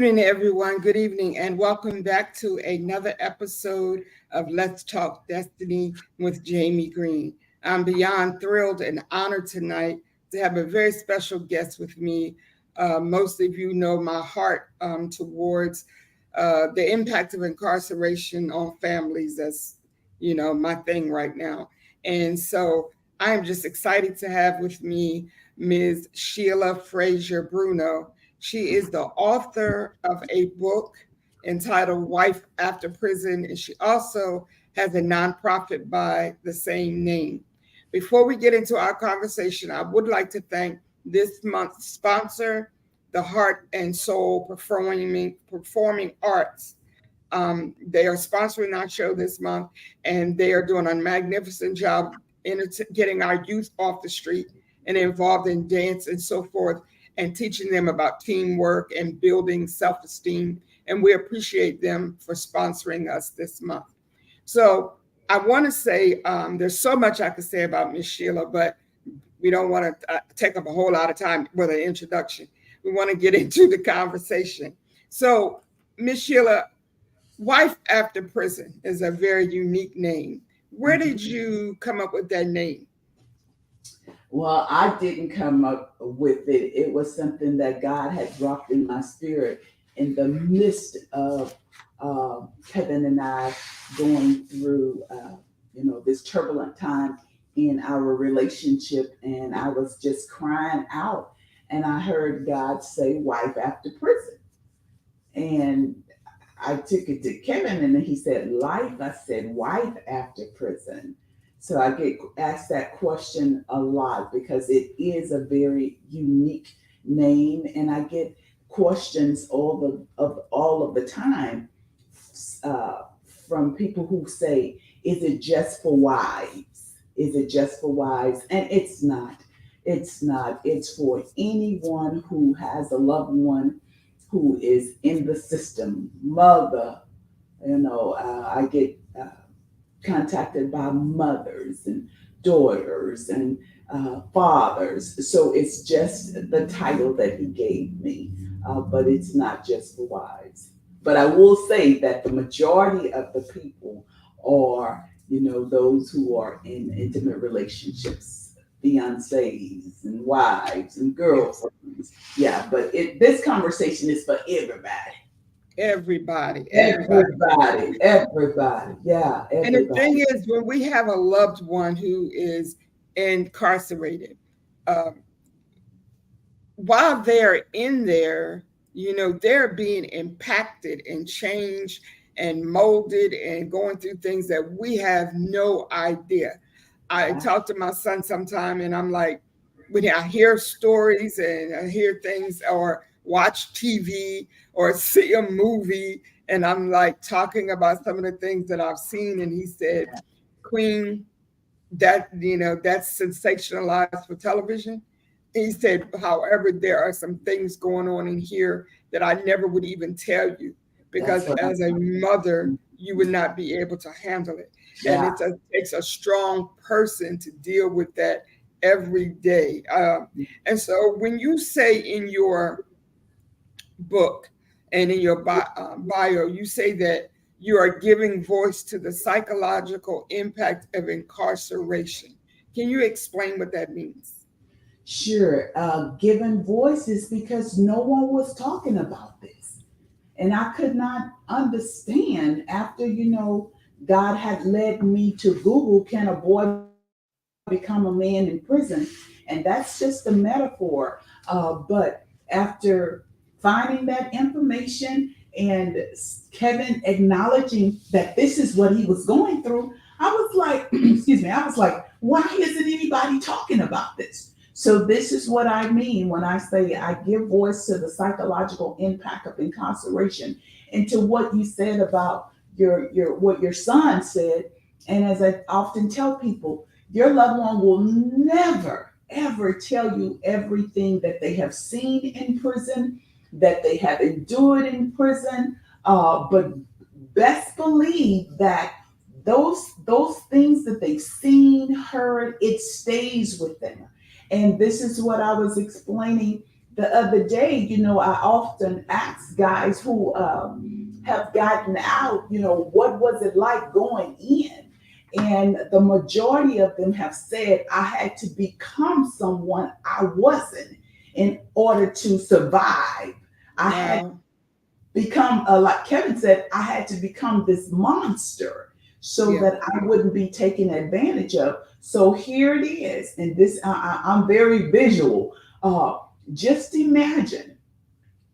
evening, everyone. Good evening, and welcome back to another episode of Let's Talk Destiny with Jamie Green. I'm beyond thrilled and honored tonight to have a very special guest with me. Most of you know my heart towards the impact of incarceration on families. That's, my thing right now. And so I'm just excited to have with me Ms. Shelia Frazier Bruno. She is the author of a book entitled Wife After Prison, and she also has a nonprofit by the same name. Before we get into our conversation, I would like to thank this month's sponsor, the Heart and Soul Performing Arts. They are sponsoring our show this month, and they are doing a magnificent job in getting our youth off the street and involved in dance and so forth, and teaching them about teamwork and building self-esteem. And we appreciate them for sponsoring us this month. So I want to say there's so much I could say about Miss Shelia, but we don't want to take up a whole lot of time with an introduction. We want to get into the conversation. So, Miss Shelia, Wife After Prison is a very unique name. Where did you come up with that name? Well, I didn't come up with it. It was something that God had dropped in my spirit in the midst of Kevin and I going through, this turbulent time in our relationship. And I was just crying out. And I heard God say, wife after prison. And I took it to Kevin and he said, life. I said, wife after prison. So I get asked that question a lot because it is a very unique name, and I get questions all of the time from people who say, "Is it just for wives? Is it just for wives?" And it's not. It's not. It's for anyone who has a loved one who is in the system. Mother, I get. Contacted by mothers and daughters and fathers. So it's just the title that he gave me, but it's not just for wives. But I will say that the majority of the people are, those who are in intimate relationships, fiancés and wives and girlfriends. Yeah, but this conversation is for everybody. Everybody. Yeah, everybody. And the thing is, when we have a loved one who is incarcerated, um, while they're in there, they're being impacted and changed and molded and going through things that we have no idea. I talk to my son sometime and I'm like, when I hear stories and I hear things or watch TV or see a movie, and I'm like talking about some of the things that I've seen, and he said, Queen, that's sensationalized for television. He said, however, there are some things going on in here that I never would even tell you because as a mother, you would not be able to handle it. And it takes a strong person to deal with that every day. And so when you say in your book and in your bio, you say that you are giving voice to the psychological impact of incarceration. Can you explain what that means? Sure. Given voices because no one was talking about this. And I could not understand after, God had led me to Google, can a boy become a man in prison? And that's just a metaphor. But after finding that information and Kevin acknowledging that this is what he was going through, I was like, excuse me, I was like, why isn't anybody talking about this? So this is what I mean when I say I give voice to the psychological impact of incarceration and to what you said about your what your son said. And as I often tell people, your loved one will never, ever tell you everything that they have seen in prison, that they have endured in prison. But best believe that those things that they've seen, heard, it stays with them. And this is what I was explaining the other day, I often ask guys who have gotten out, what was it like going in? And the majority of them have said, I had to become someone I wasn't in order to survive. I had Wow. become, like Kevin said, I had to become this monster so Yeah. that I wouldn't be taken advantage of. So here it is. And this, I'm very visual. Just imagine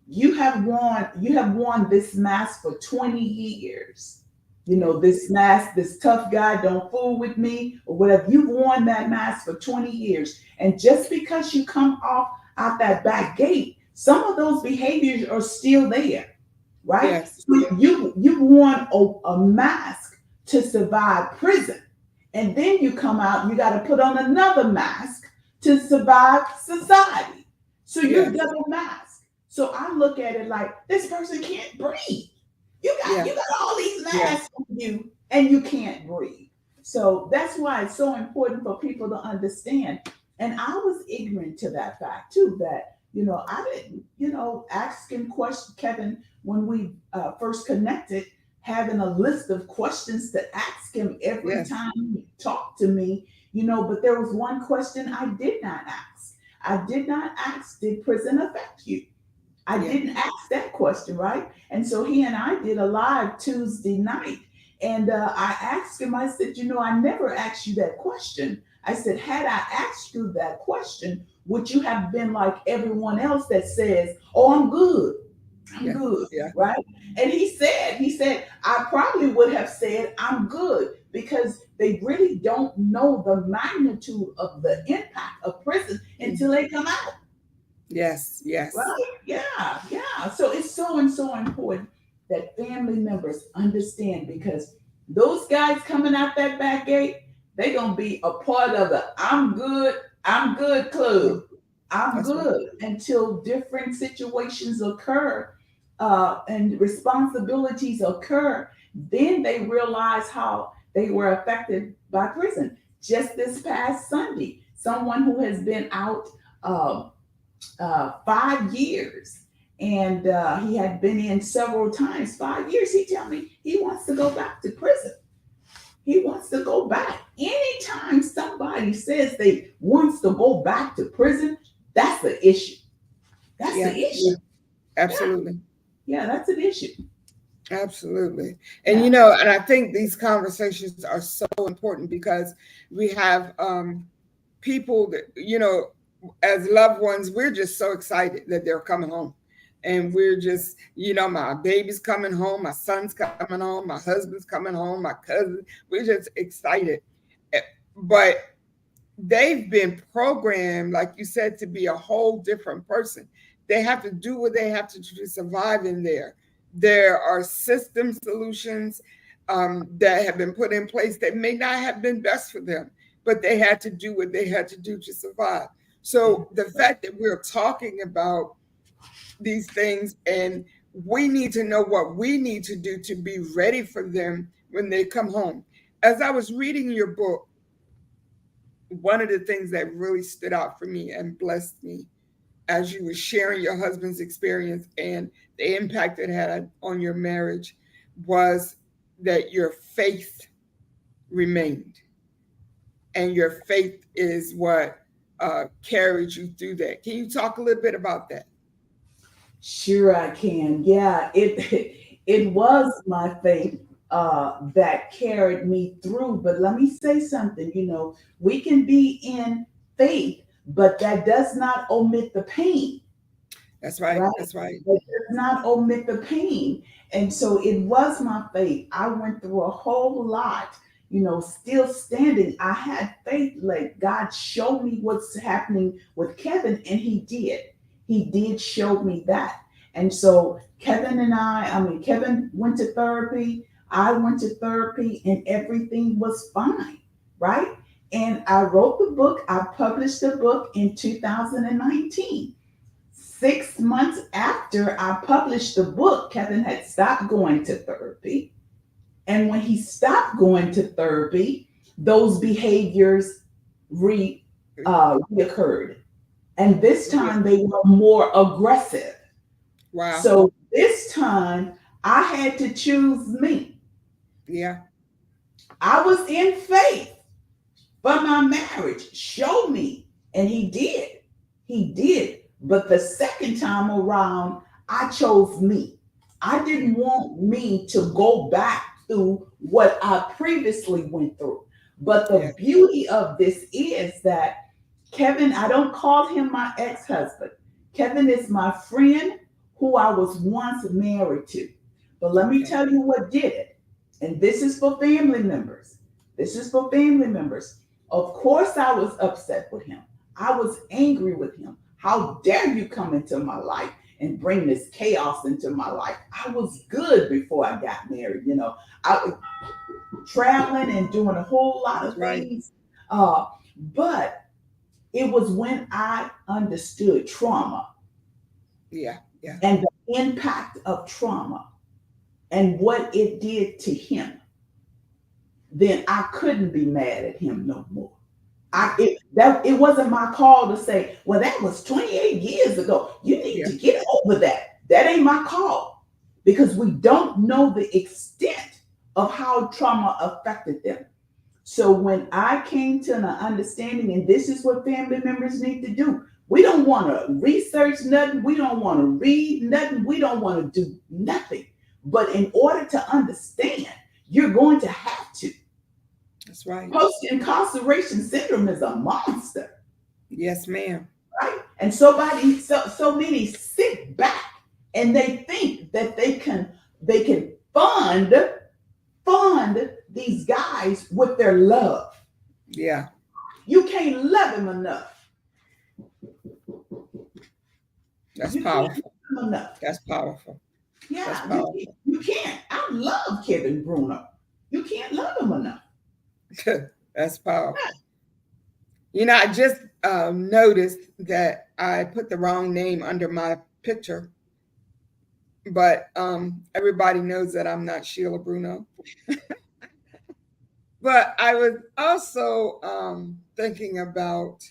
you have worn this mask for 20 years. This mask, this tough guy, don't fool with me, or whatever. You've worn that mask for 20 years. And just because you come off out that back gate, some of those behaviors are still there, right? Yes. So you've worn a mask to survive prison. And then you come out, you got to put on another mask to survive society. So you're Yes. double masked. So I look at it like this person can't breathe. You got Yeah. you got all these Yeah. masks on you and you can't breathe. So that's why it's so important for people to understand. And I was ignorant to that fact too, that I didn't, asking question Kevin when we first connected, having a list of questions to ask him every Yes. time he talked to me, but there was one question I did not ask. I did not ask, did prison affect you? I Yeah. didn't ask that question, right? And so he and I did a live Tuesday night. And I asked him, I said, I never asked you that question. I said, had I asked you that question, would you have been like everyone else that says, oh, I'm good. I'm Yeah. good, Yeah. right? And he said, I probably would have said, I'm good, because they really don't know the magnitude of the impact of prison until they come out. Yes. Yes. Right? Yeah, yeah. So it's so and so important that family members understand, because those guys coming out that back gate, they're gonna be a part of the I'm good club. Mm. I'm That's right. good until different situations occur and responsibilities occur. Then they realize how they were affected by prison. Just this past Sunday, someone who has been out. 5 years, and he had been in several times. 5 years. He tell me he wants to go back to prison. He wants to go back. Anytime somebody says they wants to go back to prison, that's the issue. That's the Yeah. issue. Yeah, Absolutely. yeah, that's an issue. Absolutely. And Yeah, and I think these conversations are so important because we have people that, as loved ones, we're just so excited that they're coming home. And we're just, my baby's coming home, my son's coming home, my husband's coming home, my cousin. We're just excited. Eh, But they've been programmed, like you said, to be a whole different person. They have to do what they have to do to survive in there. There are system solutions that have been put in place that may not have been best for them, but they had to do what they had to do to survive. yeah. So the fact that we're talking about these things, and we need to know what we need to do to be ready for them when they come home. As I was reading your book, one of the things that really stood out for me and blessed me as you were sharing your husband's experience and the impact it had on your marriage was that your faith remained. And your faith is what carried you through that. Can you talk a little bit about that? Sure, I can. Yeah, it was my faith that carried me through. But let me say something. We can be in faith, but that does not omit the pain, That's right. right? That's right. That does not omit the pain. And so it was my faith. I went through a whole lot. Still standing. I had faith. Like God showed me what's happening with Kevin, and He did. He did show me that. And so Kevin went to therapy. I went to therapy, and everything was fine, right? And I wrote the book. I published the book in 2019. 6 months after I published the book, Kevin had stopped going to therapy. And when he stopped going to therapy, those behaviors reoccurred. And this Yeah. time they were more aggressive. Wow. So this time I had to choose me. Yeah. I was in faith for my marriage. Show me. And he did. He did. But the second time around, I chose me. I didn't want me to go back through what I previously went through. But Yeah. the beauty of this is that Kevin, I don't call him my ex husband. Kevin is my friend who I was once married to. But let me Okay. tell you what did it. And this is for family members. This is for family members. Of course, I was upset with him. I was angry with him. How dare you come into my life and bring this chaos into my life? I was good before I got married. I was traveling and doing a whole lot That's of right. things. But it was when I understood trauma Yeah. Yeah. and the impact of trauma and what it did to him, then I couldn't be mad at him no more. Yeah. It wasn't my call to say, well, that was 28 years ago. You need Yeah. to get over that. That ain't my call because we don't know the extent of how trauma affected them. So when I came to an understanding, and this is what family members need to do, we don't want to research nothing. We don't want to read nothing. We don't want to do nothing. But in order to understand, you're going to have to. That's right. Post incarceration syndrome is a monster, Yes, ma'am. right? And so many sit back and they think that they can fund these guys with their love. Yeah. You can't love him enough. That's You can't powerful. love him enough. That's powerful. That's Yeah, powerful. you can't. I love Kevin Bruno. You can't love him enough. That's powerful. I just noticed that I put the wrong name under my picture, but everybody knows that I'm not Sheila Bruno. But I was also thinking about,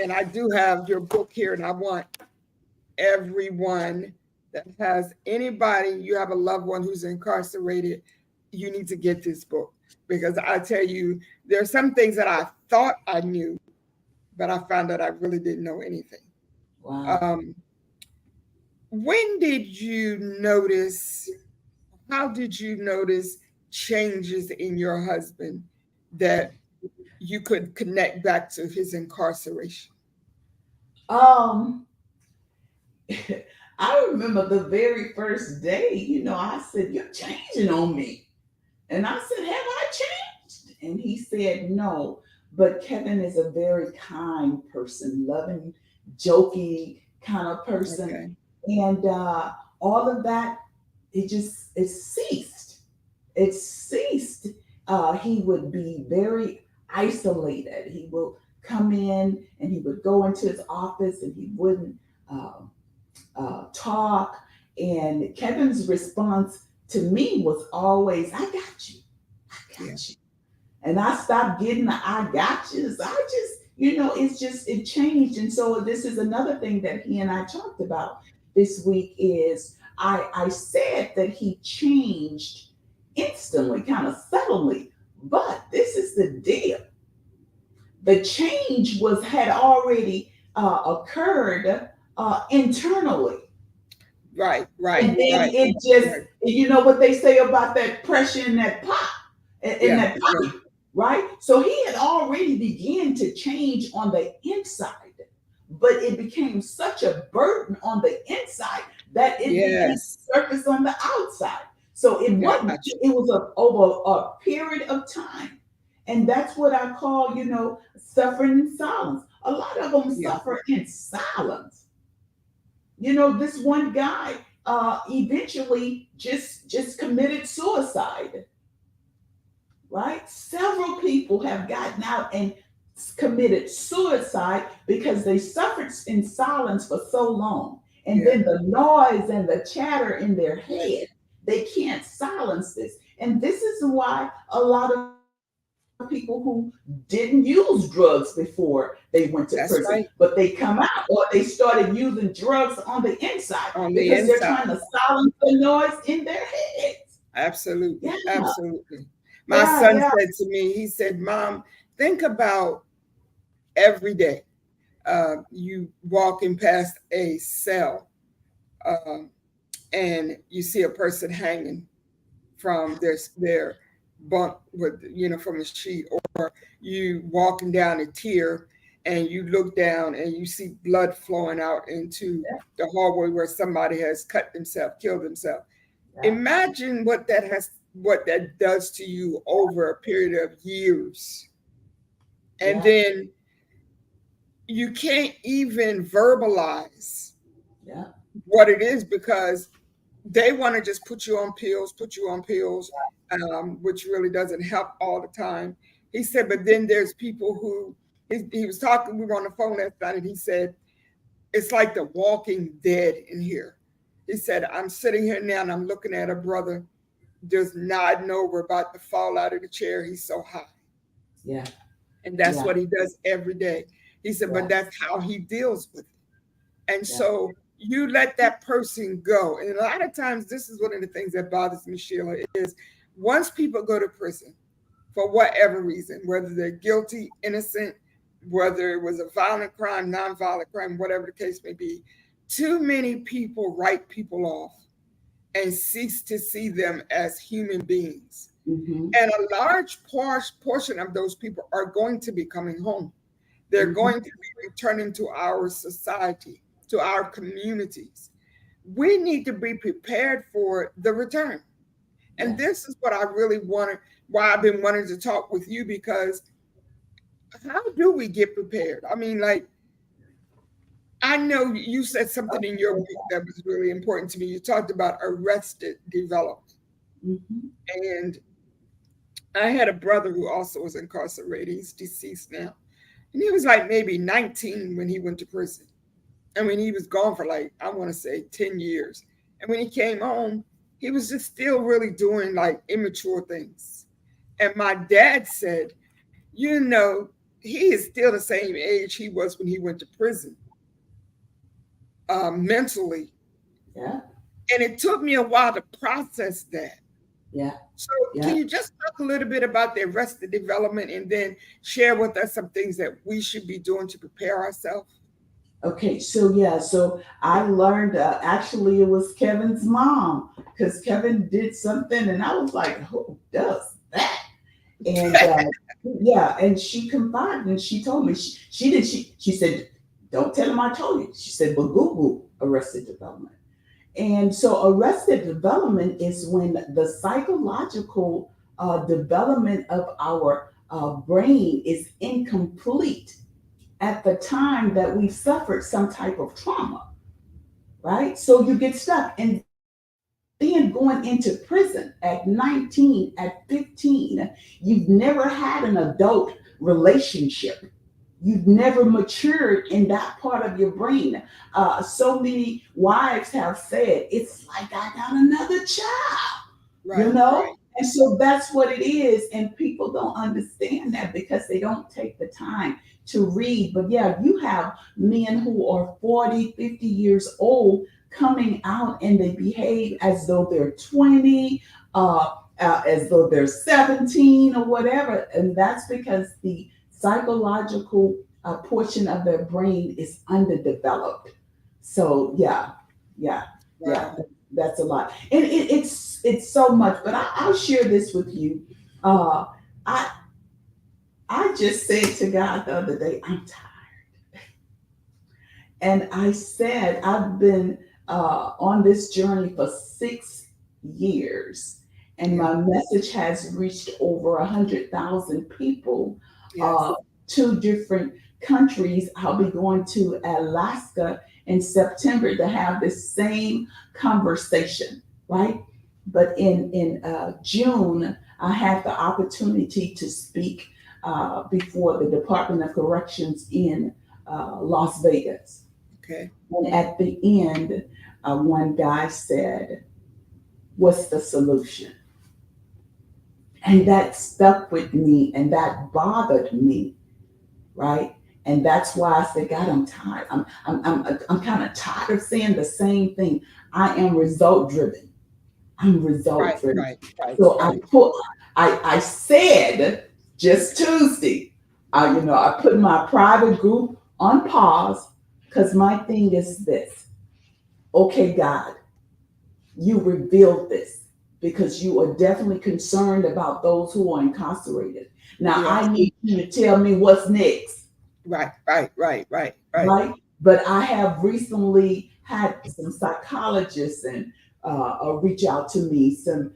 and I do have your book here, and I want everyone that has anybody, you have a loved one who's incarcerated, you need to get this book because I tell you, there are some things that I thought I knew, but I found out I really didn't know anything. Wow. Um, when did you notice, how did you notice changes in your husband that you could connect back to his incarceration? Um, I remember the very first day, I said, "You're changing on me." And I said, "Have I changed?" And he said, "No." But Kevin is a very kind person, loving, jokey kind of person. Okay. And all of that, it ceased. It ceased. He would be very isolated. He will come in and he would go into his office and he wouldn't um, talk. And Kevin's response to me was always, "I got you. I Yeah. got you." And I stopped getting the "I got yous." It changed. And so this is another thing that he and I talked about this week is I said that he changed instantly, kind of suddenly. But this is the deal. The change had already occurred internally. Right, And right, then right, it just, right. you know what they say about that pressure in that pot, in Yeah, that yeah, pipe, right? So he had already began to change on the inside, but it became such a burden on the inside that it began to yes. surface on the outside. So it Got wasn't, you. it was over a period of time. And that's what I call, suffering in silence. A lot of them Yeah, suffer in silence. This one guy eventually just committed suicide, right? Several people have gotten out and committed suicide because they suffered in silence for so long. And yeah, then the noise and the chatter in their yes. head, they can't silence this. And this is why a lot of people who didn't use drugs before they went to That's prison, right. but they come out or they started using drugs on the inside On the because they're inside. trying to silence the noise in their heads. Absolutely. Yeah, Absolutely. My yeah, son yeah, said to me, he said, Mom, think about every day you walking past a cell um, and you see a person hanging from their bunk with from a sheet, or you walking down a tier and you look down and you see blood flowing out into the hallway where somebody has cut themselves, killed themselves. yeah, Imagine what that does to you over a period of years. And yeah, then you can't even verbalize yeah, what it is because they want to just put you on pills, which really doesn't help all the time. He said, but then there's people who he was talking, we were on the phone last night, and he said, it's like the walking dead in here. He said, I'm sitting here now and I'm looking at a brother just nodding over, about to fall out of the chair. He's so high. yeah, And that's yeah, what he does every day. He said, but yeah, that's how he deals with it. And yeah, so you let that person go. And a lot of times, this is one of the things that bothers me, Sheila, is once people go to prison for whatever reason, whether they're guilty, innocent, whether it was a violent crime, nonviolent crime, whatever the case may be, too many people write people off and cease to see them as human beings. mm-hmm, And a large portion of those people are going to be coming home. They're mm-hmm, going to be returning to our society, to our communities. We need to be prepared for the return. And yes, this is what I really wanted, why I've been wanting to talk with you, because how do we get prepared? I mean, like, I know you said something in your book that was really important to me. You talked about arrested development. mm-hmm, And I had a brother who also was incarcerated. He's deceased now. And he was like maybe 19 when he went to prison. I mean, he was gone for like, I want to say 10 years. And when he came home, he was just still really doing like immature things. And my dad said, he is still the same age he was when he went to prison, mentally. yeah, And it took me a while to process that. yeah, So, can yeah. you just talk a little bit about the arrested development and then share with us some things that we should be doing to prepare ourselves? Okay, so yeah, so I learned actually it was Kevin's mom because Kevin did something and I was like, who does that? And yeah, and she confided and she told me she said, don't tell him I told you. She said, but Google arrested development. And so arrested development is when the psychological development of our brain is incomplete at the time that we suffered some type of trauma, right? So you get stuck. And then going into prison at 19, at 15, you've never had an adult relationship. You've never matured in that part of your brain. So many wives have said, it's like I got another child, you Right, know? right, And so that's what it is. And people don't understand that because they don't take the time to read. But yeah, you have men who are 40, 50 years old coming out and they behave as though they're 20, as though they're 17 or whatever. And that's because the psychological portion of their brain is underdeveloped. So yeah, yeah, wow. that's a lot, and it's so much. But I'll share this with you. Uh, I I just said to God the other day, I'm tired, and I said I've been on this journey for 6 years, and Yeah, my message has reached over 100,000 people. yes. Uh, 2 different countries. I'll be going to Alaska in September to have this same conversation, right? But in June, I had the opportunity to speak before the Department of Corrections in Las Vegas. Okay. And at the end, one guy said, what's the solution? And that stuck with me and that bothered me, right? And that's why I said, God, I'm tired. I'm kind of tired of saying the same thing. I am result driven. I'm result Right, driven. right, right, So right. I said just Tuesday, I put my private group on pause because my thing is this. Okay, God, you revealed this because you are definitely concerned about those who are incarcerated. Now Yes. I need you to tell me what's next, Right, right, right, right, right. right? But I have recently had some psychologists and reach out to me, some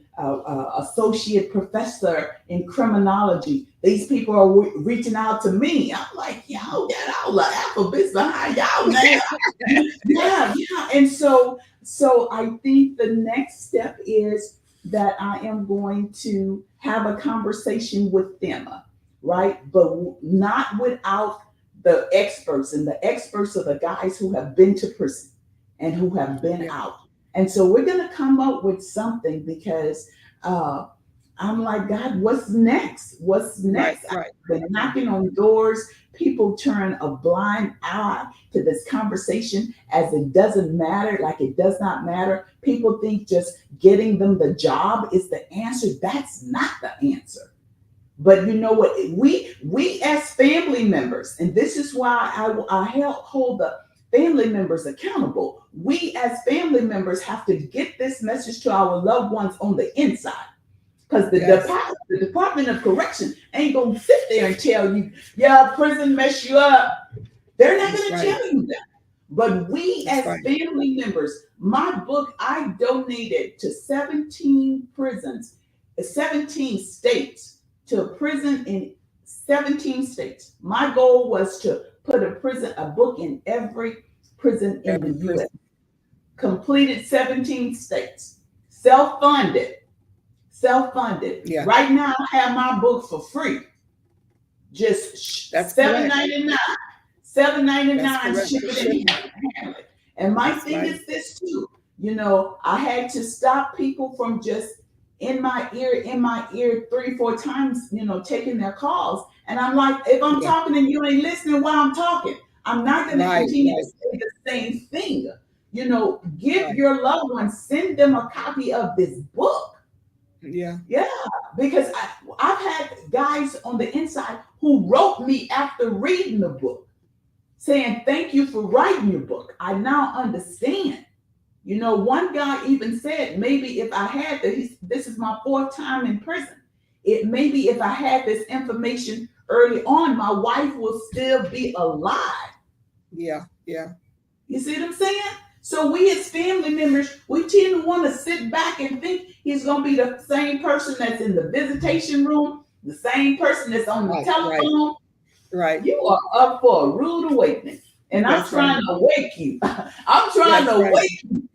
associate professor in criminology. These people are reaching out to me. I'm like, y'all get all the alphabets behind y'all now. Yeah, yeah. And so I think the next step is that I am going to have a conversation with them, right? But not without the experts, and the experts are the guys who have been to prison and who have been Yeah. out. And so we're going to come up with something because uh, I'm like, God, what's next? What's Right, next? right, I've been knocking on doors. People turn a blind eye to this conversation as it doesn't matter, like it does not matter. People think just getting them the job is the answer. That's not the answer. But you know what? We as family members, and this is why hold the family members accountable. We as family members have to get this message to our loved ones on the inside. Because yes, the Department of Correction ain't gonna sit there and tell you, yeah, prison mess you up. They're not that's gonna right, tell you that. But we that's as right. family members, my book, I donated to 17 prisons, 17 states, to a prison in 17 states. My goal was to put a book in every prison in the Every US. person. Completed 17 states. Self-funded self-funded. Yeah, Right now, I have my book for free. Just that's seven correct. ninety nine. Seven ninety That's nine. correct Ship for it and shipping. handle it. And my That's thing right. is this too. I had to stop people from just in my ear 3 4 times. Taking their calls. And I'm like, if I'm Yeah, talking and you ain't listening while I'm talking, I'm not going to right, continue to right, say the same thing. Give right. your loved ones, send them a copy of this book. Yeah, Yeah, because I've had guys on the inside who wrote me after reading the book saying, thank you for writing your book. I now understand. One guy even said, maybe if I had this is my fourth time in prison. Maybe if I had this information early on, my wife will still be alive. yeah, yeah. You see what I'm saying? So we as family members, we tend to want to sit back and think he's going to be the same person that's in the visitation room, the same person that's on the Right, right, telephone. right. You are up for a rude awakening. And I'm That's right. trying to wake you. I'm trying That's to right. wake you.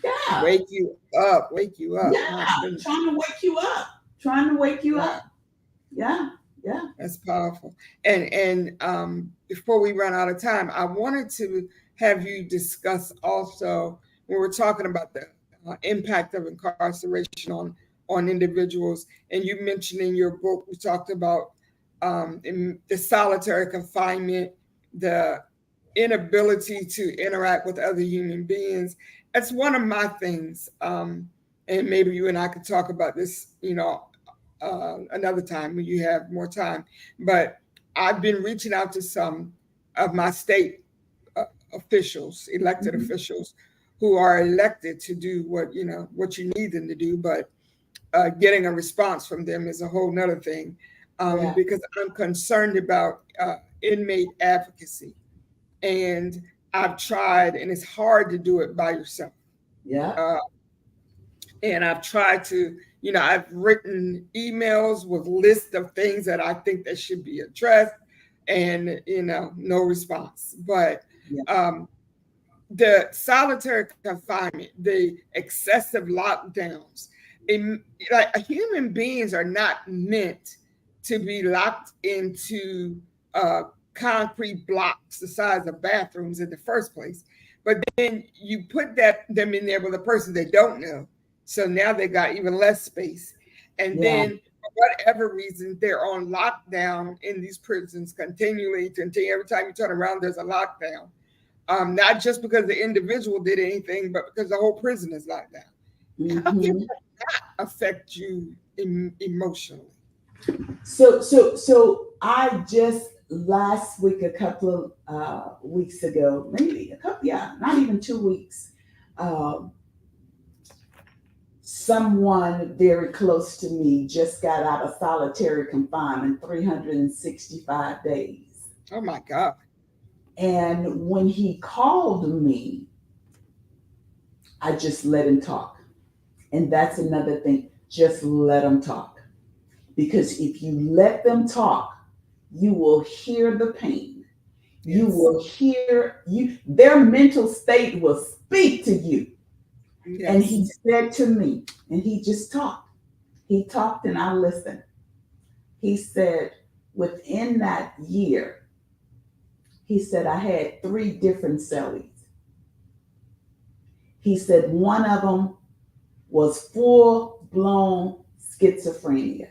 Yeah. Wake you up, wake you up. Yeah. My goodness. Trying to wake you up. Trying to wake you Right. up. Yeah. Yeah. That's powerful. And before we run out of time, I wanted to have you discuss also when we're talking about the impact of incarceration on individuals. And you mentioned in your book, we talked about in the solitary confinement, the inability to interact with other human beings. That's one of my things. And maybe you and I could talk about this, another time when you have more time. But I've been reaching out to some of my state officials, elected Mhm. officials, who are elected to do what you need them to do. But getting a response from them is a whole nother thing, Yeah. because I'm concerned about inmate advocacy, and I've tried, and it's hard to do it by yourself. Yeah. Uh, and I've tried to, I've written emails with lists of things that I think that should be addressed, and no response. But Yeah. um, the solitary confinement, the excessive lockdowns, it, like human beings are not meant to be locked into uh, concrete blocks the size of bathrooms in the first place. But then you put them in there with a person they don't know, so now they got even less space. And Yeah. then whatever reason, they're on lockdown in these prisons continually. Every time you turn around, there's a lockdown. Not just because the individual did anything, but because the whole prison is locked down. How can Mm-hmm. that affect you emotionally? So I just last week, a couple of weeks ago, maybe a couple, yeah, not even 2 weeks, um, someone very close to me just got out of solitary confinement, 365 days. Oh my God. And when he called me, I just let him talk. And that's another thing. Just let them talk. Because if you let them talk, you will hear the pain. You Yes. will hear you, their mental state will speak to you. And Yes. he said to me, and he just talked. He talked and I listened. He said, within that year, he said, I had 3 different cellies. He said, one of them was full blown schizophrenia.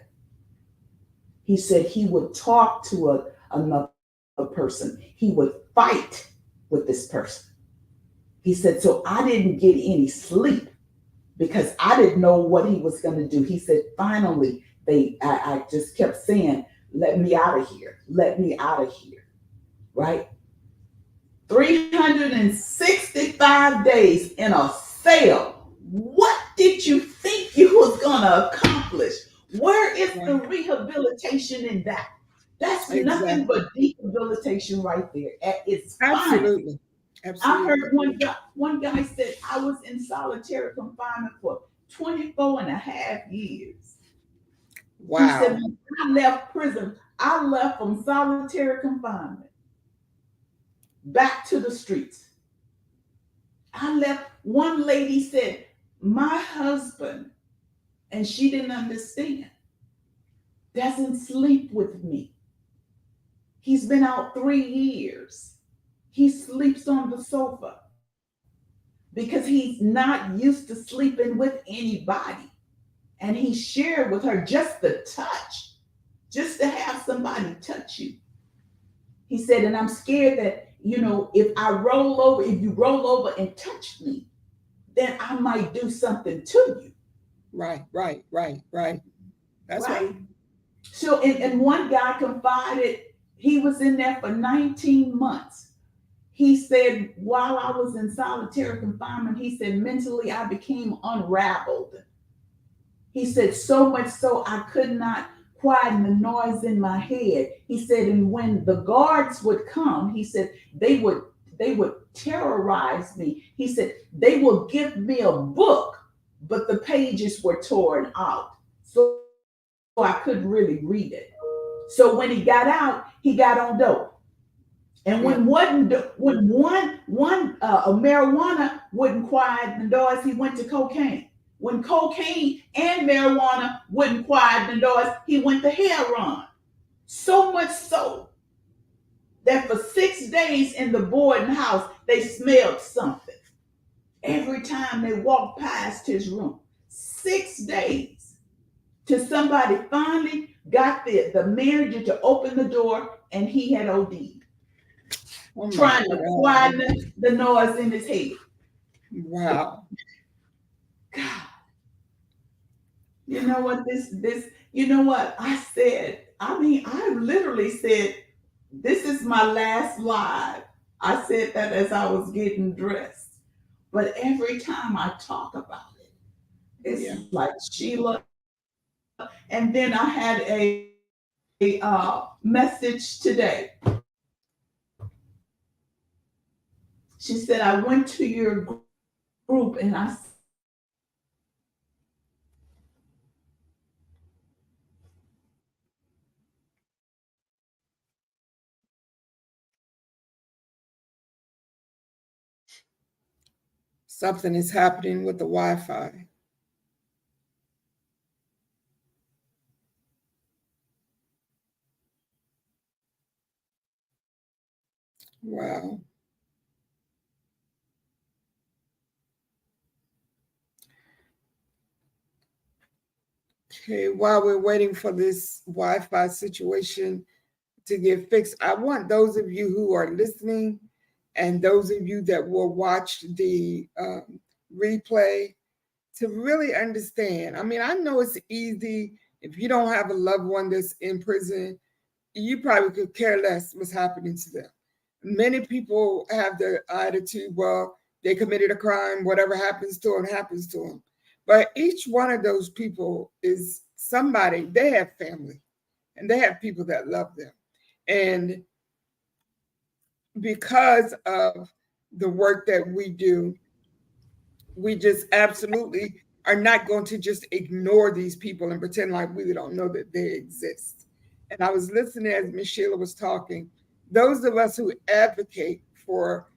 He said he would talk to another person. He would fight with this person. He said, so I didn't get any sleep because I didn't know what he was going to do. He said, finally, I just kept saying, let me out of here. Let me out of here. Right? 365 days in a cell. What did you think you was going to accomplish? Where is the Right. rehabilitation in that? That's nothing Exactly. but dehabilitation right there at its finest. Absolutely. I heard Absolutely. one guy said I was in solitary confinement for 24 and a half years. He said, Wow. when I left prison, I left from solitary confinement back to the streets. I left, one lady said, my husband, and she didn't understand, doesn't sleep with me. He's been out 3 years. He sleeps on the sofa because he's not used to sleeping with anybody. And he shared with her just the touch, just to have somebody touch you. He said, and I'm scared that, if you roll over and touch me, then I might do something to you. Right. Right. Right. Right. That's Right? right. So, and one guy confided he was in there for 19 months. He said, while I was in solitary confinement, he said, mentally I became unraveled. He said, so much so I could not quieten the noise in my head. He said, and when the guards would come, he said, they would terrorize me. He said, they will give me a book, but the pages were torn out. So I couldn't really read it. So when he got out, he got on dope. And Yeah. when one marijuana wouldn't quiet the noise, he went to cocaine. When cocaine and marijuana wouldn't quiet the noise, he went to heroin. So much so that for 6 days in the boarding house, they smelled something every time they walked past his room. 6 days till somebody finally got the manager to open the door and he had OD'd, Oh my trying to God. quieten the noise in his head. Wow. God, you know what you know what I said? I mean, I literally said, this is my last live. I said that as I was getting dressed. But every time I talk about it, Yeah. it's like Sheila. And then I had a message today. She said, I went to your group and I said, Something is happening with the Wi-Fi. Wow. Okay, while we're waiting for this Wi-Fi situation to get fixed, I want those of you who are listening and those of you that will watch the replay to really understand. I mean, I know it's easy if you don't have a loved one that's in prison, you probably could care less what's happening to them. Many people have the attitude, well, they committed a crime, whatever happens to them, happens to them. But each one of those people is somebody, they have family and they have people that love them. And because of the work that we do, we just absolutely are not going to just ignore these people and pretend like we don't know that they exist. And I was listening as Miss Sheila was talking. Those of us who advocate for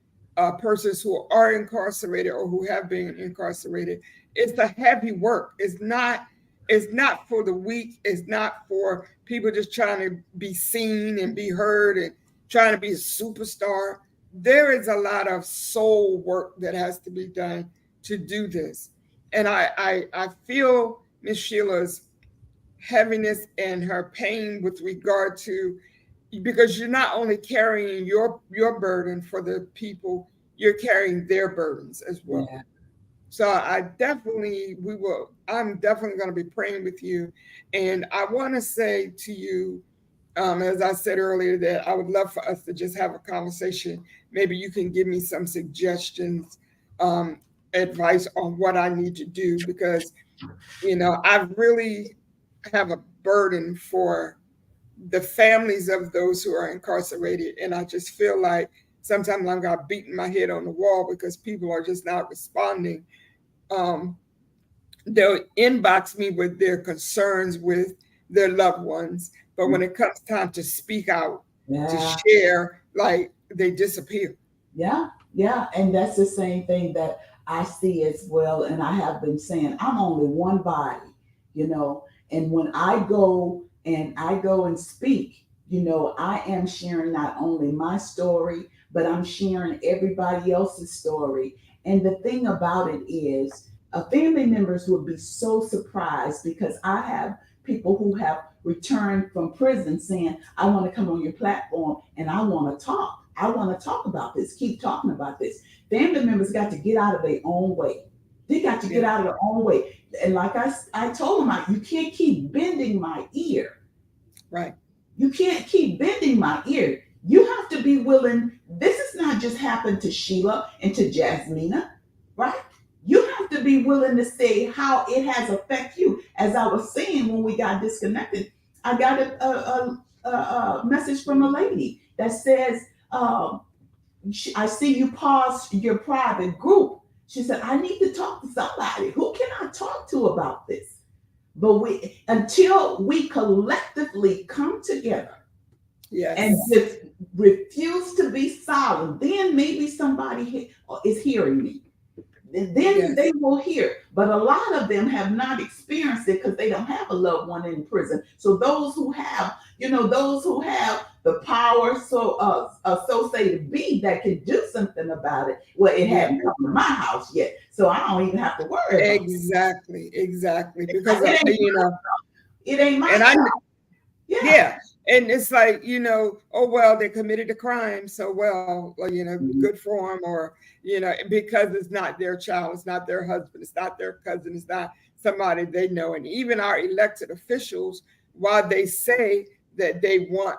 persons who are incarcerated or who have been incarcerated, it's a heavy work. It's not. It's not for the weak. It's not for people just trying to be seen and be heard and trying to be a superstar. There is a lot of soul work that has to be done to do this. And I feel Miss Sheila's heaviness and her pain with regard to, because you're not only carrying your burden for the people, you're carrying their burdens as well. Yeah. So I'm definitely going to be praying with you. And I want to say to you, as I said earlier, that I would love for us to just have a conversation. Maybe you can give me some suggestions, um, advice on what I need to do, because, I really have a burden for the families of those who are incarcerated. And I just feel like sometimes I'm got beating my head on the wall because people are just not responding. Um, they'll inbox me with their concerns with their loved ones, but when it comes time to speak out, to Yeah. share, like they disappear. Yeah, yeah, and that's the same thing that I see as well. And I have been saying, I'm only one body, you know. And when I go and speak, I am sharing not only my story, but I'm sharing everybody else's story. And the thing about it is, family members would be so surprised because I have people who have returned from prison saying, I want to come on your platform and I want to talk. I want to talk about this, keep talking about this. Family members got to get out of their own way. They got to get Yeah, out of their own way. And like I told them, you can't keep bending my ear. right. You can't keep bending my ear. You have to be willing. This has not just happened to Sheila and to Jasmina, right? You have to be willing to say how it has affected you. As I was saying when we got disconnected, I got a message from a lady that says, um, I see you pause your private group. She said, I need to talk to somebody. Who can I talk to about this? But until we collectively come together and Yes. just refuse to be silent, then maybe somebody is hearing me. Then Yes. they will hear. But a lot of them have not experienced it because they don't have a loved one in prison. So those who have, those who have the power, so associated be that can do something about it. Well, it Yeah. hadn't come to my house yet, so I don't even have to worry about Exactly. Exactly. it. Because It ain't my and I child. Yeah. yeah, and it's like, oh well, they committed a crime, so well, Mhm. good for them, or because it's not their child, it's not their husband, it's not their cousin, it's not somebody they know. And even our elected officials, while they say that they want,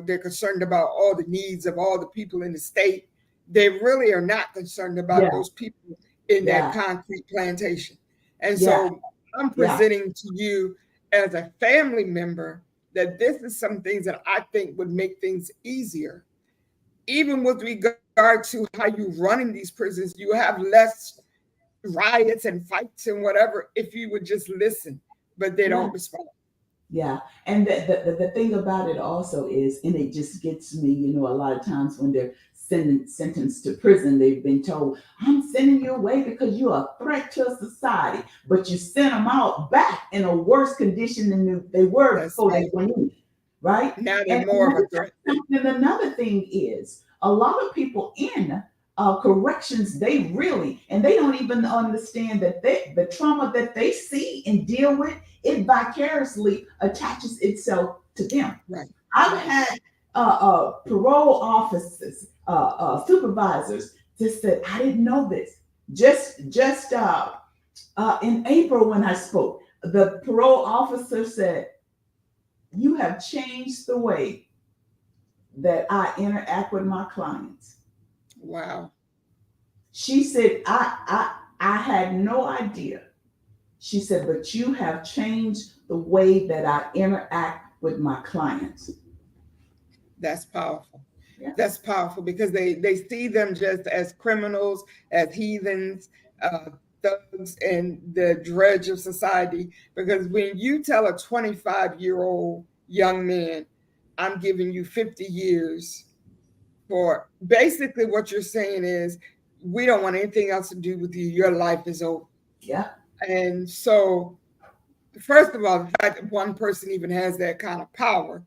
they're concerned about all the needs of all the people in the state, they really are not concerned about Yeah. those people in that Yeah. concrete plantation. And Yeah. so I'm Yeah. presenting to you as a family member that this is some things that I think would make things easier. Even with regard to how you run in these prisons, you have less riots and fights and whatever if you would just listen, but they Yeah. don't respond. Yeah, and the thing about it also is, and it just gets me, a lot of times when they're sentenced to prison, they've been told, I'm sending you away because you're a threat to society. But you sent them out back in a worse condition than they were That's before they right. went in, right? Now they're And more let of me a tell threat. you something, another thing is, a lot of people in corrections, they really, and they don't even understand that the trauma that they see and deal with, it vicariously attaches itself to them. Right. I've Right. had parole officers, supervisors, just said, I didn't know this. Just in April when I spoke, the parole officer said, you have changed the way that I interact with my clients. Wow. She said, I had no idea. She said, but you have changed the way that I interact with my clients. That's powerful. Yeah. That's powerful because they see them just as criminals, as heathens, uh, thugs, and the dredge of society. Because when you tell a 25-year-old young man, I'm giving you 50 years for basically what you're saying is, we don't want anything else to do with you. Your life is over. Yeah. And so, first of all, the fact that one person even has that kind of power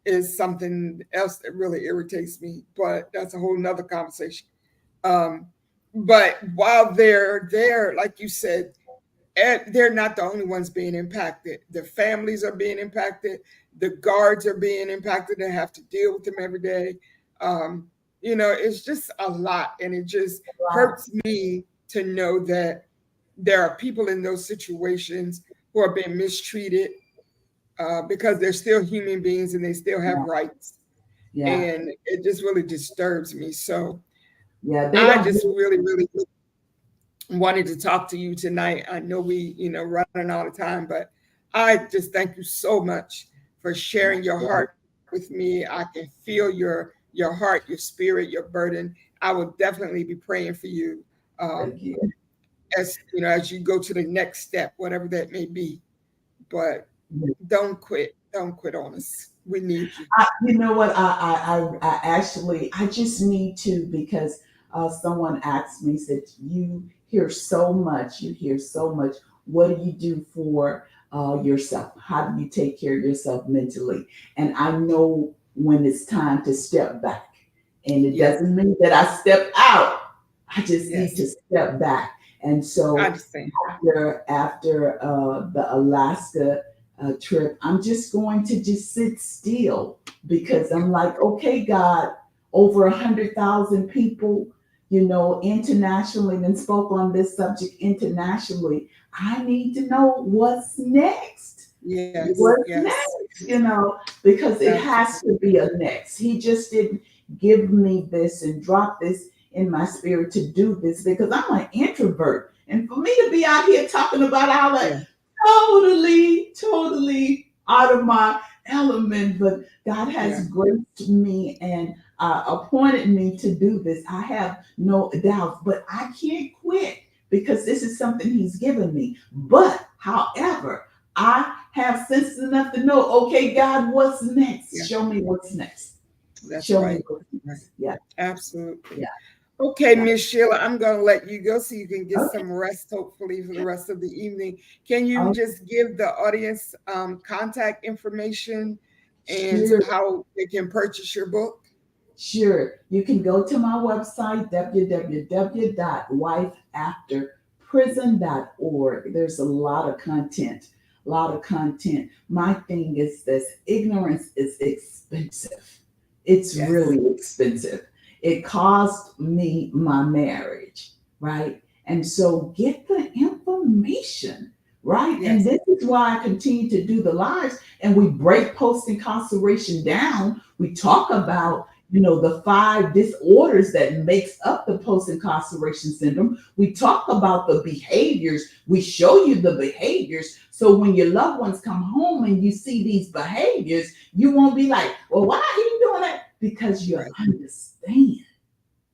is something else that really irritates me. But that's a whole nother conversation. Um, but while they're there, like you said, they're not the only ones being impacted. The families are being impacted. The guards are being impacted. They have to deal with them every day. Um, it's just a lot, and it just Wow. hurts me to know that there are people in those situations who are being mistreated because they're still human beings and they still have Yeah. rights. Yeah. And it just really disturbs me. So Yeah. They I don't just do really, really wanted to talk to you tonight. I know we, running out of time, but I just thank you so much for sharing your it. heart with me. I can feel your heart, your spirit, your burden. I will definitely be praying for you um, Thank you. as you go to the next step, whatever that may be. But don't quit. Don't quit on us. We need you. You know what? I actually, I just need to, because someone asked me, said, you hear so much, you hear so much. What do you do for yourself? How do you take care of yourself mentally? And I know when it's time to step back. And it Yes. doesn't mean that I step out. I just need Yes. to step back. And I so understand. after the Alaska trip, I'm just going to just sit still, because Yeah. I'm like, okay, God, over 100,000 people, internationally, and spoke on this subject internationally. I need to know what's next. Yes. What's Yes. next? Because it has Absolutely. to be a next. He just didn't give me this and drop this in my spirit to do this, because I'm an introvert. And for me to be out here talking about all that, Yeah. totally out of my element. But God Yeah. has graced me and appointed me to do this. I have no doubt, but I can't quit, because this is something He's given me. But, however, I have sense enough to know, okay, God, what's next? Yeah. Show me what's next. That's Show me right. what's Right. next. Yeah, Absolutely. yeah, Okay, yeah. Miss Sheila, I'm going to let you go so you can get Okay, some rest, hopefully, for the rest of the evening. Can you oh, just give the audience contact information and sure. how they can purchase your book? Sure. You can go to my website, www.wifeafterprison.org. There's a lot of content, a lot of content. My thing is this: ignorance is expensive. It's Yes. really expensive. It cost me my marriage, right? And so get the information, right? And Yes. this is why I continue to do the lives, and we break post incarceration down. We talk about the 5 disorders that makes up the post incarceration syndrome. We talk about the behaviors. We show you the behaviors. So when your loved ones come home and you see these behaviors, you won't be like, well, why are you doing that? Because you Right. understand.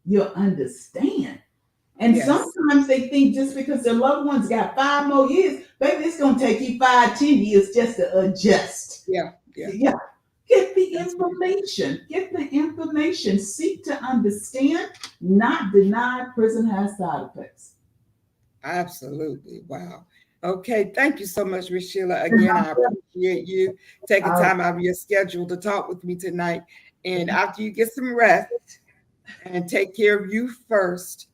You understand. And Yes. sometimes they think just because their loved ones got 5 more years, baby, it's going to take you 5, 10 years just to adjust. Yeah. Yeah. Yeah. Get the That's right. information. Get the information. Seek to understand, not deny. Prison has side effects. Absolutely. Wow. Okay. Thank you so much, Miss Sheila. Again, I appreciate you taking Uh, time out of your schedule to talk with me tonight. And after you get some rest, and take care of you first.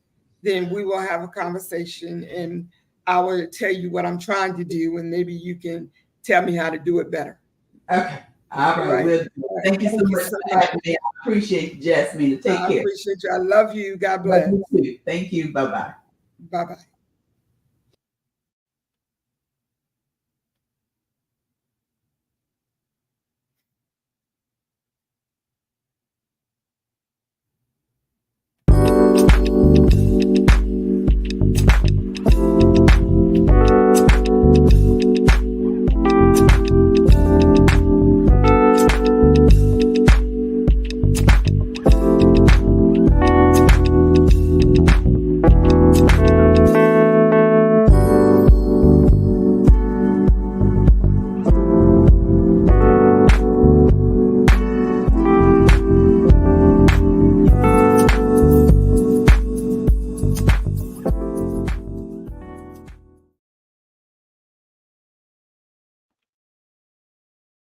Then we will have a conversation and I will tell you what I'm trying to do, and maybe you can tell me how to do it better. Okay. All right. Right. Well, thank you so Thank you much so for much. having me. I appreciate you, Jasmine. Take I care. appreciate you. I love you. God Love bless. you too. Thank you. Bye bye. Bye bye.